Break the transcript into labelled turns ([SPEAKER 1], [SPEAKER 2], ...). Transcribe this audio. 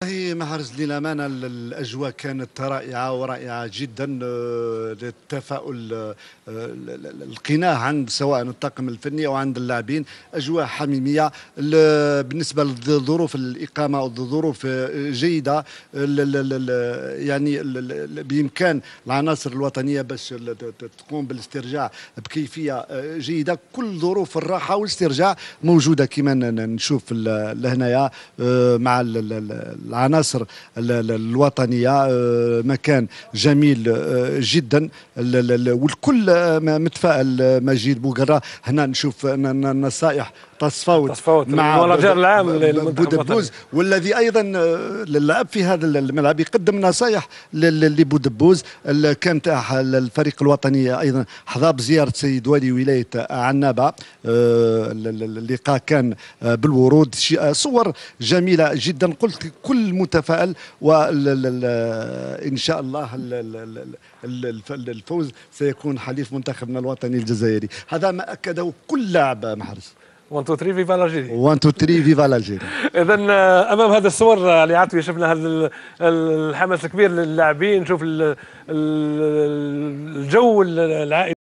[SPEAKER 1] والله محرز للأمانة الأجواء كانت رائعة ورائعة جدا. التفاؤل، القناع عند سواء الطاقم الفني أو عند اللاعبين. أجواء حميمية بالنسبة لظروف الإقامة والظروف جيدة. يعني بإمكان العناصر الوطنية باش تقوم بالاسترجاع بكيفية جيدة. كل ظروف الراحة والاسترجاع موجودة كما نشوف لهنايا مع العناصر الوطنية. مكان جميل جدا، والكل متفائل. مجيد بوقرة هنا نشوف نصائح تصفوت مع
[SPEAKER 2] المناجر العام للمنتخب
[SPEAKER 1] بودبوز، والذي ايضا اللعب في هذا الملعب يقدم نصائح لبودبوز. كان تاع الفريق الوطني ايضا حظى بزياره سيد والي ولايه عنابه. اللقاء كان بالورود، صور جميله جدا. قلت كل متفائل، وان شاء الله الفوز سيكون حليف منتخبنا الوطني الجزائري. هذا ما اكده كل لاعب محرز.
[SPEAKER 2] 1 2 3 فيفا الجيري.
[SPEAKER 1] 1 2 3 فيفا الجيري.
[SPEAKER 2] اذا امام هذه الصور اللي عطوي شفنا هذا الحماس الكبير للاعبين، نشوف الجو العائلي